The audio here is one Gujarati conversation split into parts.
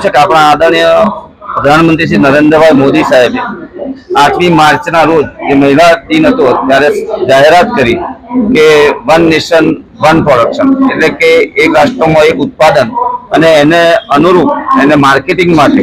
છે કે આપણા આદરણીય પ્રધાનમંત્રી શ્રી નરેન્દ્રભાઈ મોદી સાહેબે 8મી માર્ચના રોજ જે મહિલા દિન હતો ત્યારે જાહેરાત કરી કે વન નેશન વન પ્રોડક્શન, એટલે કે એક રાષ્ટ્રમાં એક ઉત્પાદન, અને એને અનુરૂપ એને માર્કેટિંગ માટે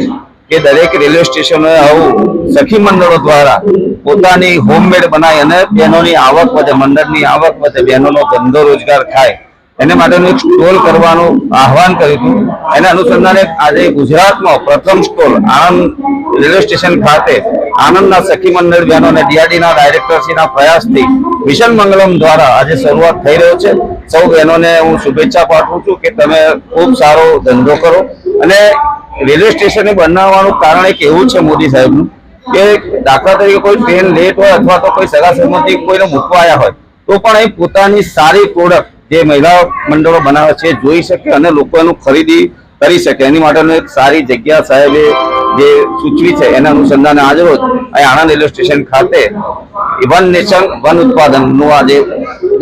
કે દરેક રેલવે સ્ટેશનોએ આવું સખી મંડળો દ્વારા પોતાની હોમમેડ બનાવી અને બહેનોની આવક વધે, મંડળની આવક વધે, બહેનોનો ધંધો રોજગાર થાય એને માટેનું એક સ્ટોલ કરવાનું આહવાન કર્યું હતું। એના અનુસંધાને આજે ગુજરાતમાં પ્રથમ સ્ટોલ આણંદ રેલવે સ્ટેશન ખાતે આનંદના સખી મંડળ બહેનો અને ડીઆરડીના ડાયરેક્ટરશ્રીના પ્રયાસથી મિશન મંગલમ દ્વારા આજે શરૂઆત થઈ રહ્યો છે। સૌ બહેનોને હું શુભેચ્છા પાઠવું છું કે તમે ખૂબ સારો ધંધો કરો। અને રેલવે સ્ટેશને બનાવવાનું કારણ એક એવું છે મોદી સાહેબનું કે દાખલા તરીકે કોઈ ટ્રેન લેટ હોય અથવા તો કોઈ સગા સંબંધી કોઈને મૂકવા આવ્યા હોય તો પણ એ પોતાની સારી પ્રોડક્ટ જે મહિલા મંડળો બનાવે છે જોઈ શકે અને લોકો એનું ખરીદી કરી શકે, એની માટેનું એક સારી જગ્યા સાહેબે જે સૂચવી છે એના અનુસંધાને આજરોજ અહીં આણંદ રેલવે સ્ટેશન ખાતે વન નેશન વન ઉત્પાદનનું આજે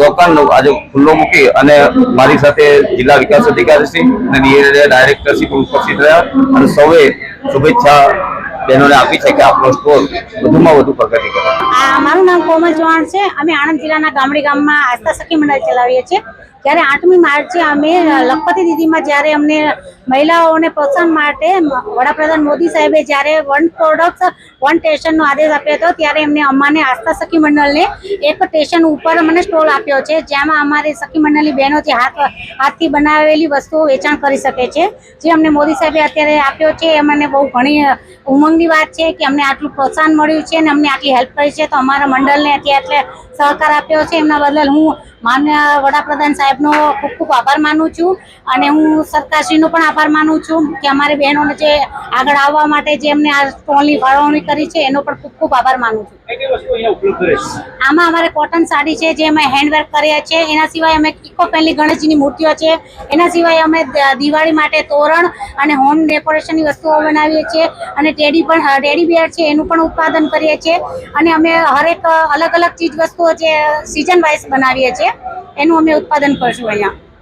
દુકાનનો આજે ખુલ્લો મૂકી અને મારી સાથે જિલ્લા વિકાસ અધિકારી શ્રી અને ડીઆરડી ડાયરેક્ટર શ્રી પણ ઉપસ્થિત રહ્યા અને સૌએ શુભેચ્છા બહેનોને આપી છે કે આપણો સ્ટોર વધુમાં વધુ પ્રગતિ કરે। મારું નામ કોમલ ચૌહાણ છે। અમે આણંદ જિલ્લાના ગામડી ગામમાં આસ્થા સખી મંડળ ચલાવીએ છીએ। જ્યારે 8મી માર્ચે અમે લખપતિ દીદીમાં જ્યારે અમને મહિલાઓને પ્રોત્સાહન માટે વડાપ્રધાન મોદી સાહેબે જ્યારે વન પ્રોડક્ટ વન સ્ટેશનનો આદેશ આપ્યો હતો ત્યારે એમને અમાને આસ્થા સખી મંડળને એક સ્ટેશન ઉપર અમને સ્ટોલ આપ્યો છે, જેમાં અમારી સખી મંડળની બહેનો જે હાથથી બનાવેલી વસ્તુઓ વેચાણ કરી શકે છે। જે અમને મોદી સાહેબે અત્યારે આપ્યો છે એ મને બહુ ઘણી ઉમંગની વાત છે કે અમને આટલું પ્રોત્સાહન મળ્યું છે અને અમને આટલી હેલ્પ કરી છે, તો અમારા મંડળને એટલે સહકાર આપ્યો છે એમના બદલ હું માન્ય વડાપ્રધાન સાહેબનો ખૂબ ખૂબ આભાર માનું છું। અને હું સરકારશ્રીનો પણ આભાર માનું છું કે અમારી બહેનોને જે આગળ આવવા માટે જે એમને આ સ્ટોલની ફાળવણી કરી છે એનો પણ ખૂબ ખૂબ આભાર માનું છું। આમાં અમારે કોટન સાડી છે જે અમે હેન્ડવર્ક કર્યા છે, એના સિવાય અમે ઇકો ફ્રેન્ડલી ગણેશજીની મૂર્તિઓ છે, એના સિવાય અમે દિવાળી માટે તોરણ અને હોમ ડેકોરેશનની વસ્તુઓ બનાવીએ છીએ અને ટેડી બિયર છે એનું પણ ઉત્પાદન કરીએ છીએ અને અમે હરેક અલગ અલગ ચીજ વસ્તુઓ જે સિઝન વાઇઝ બનાવીએ છીએ એનું અમે ઉત્પાદન કરશું અહીંયા।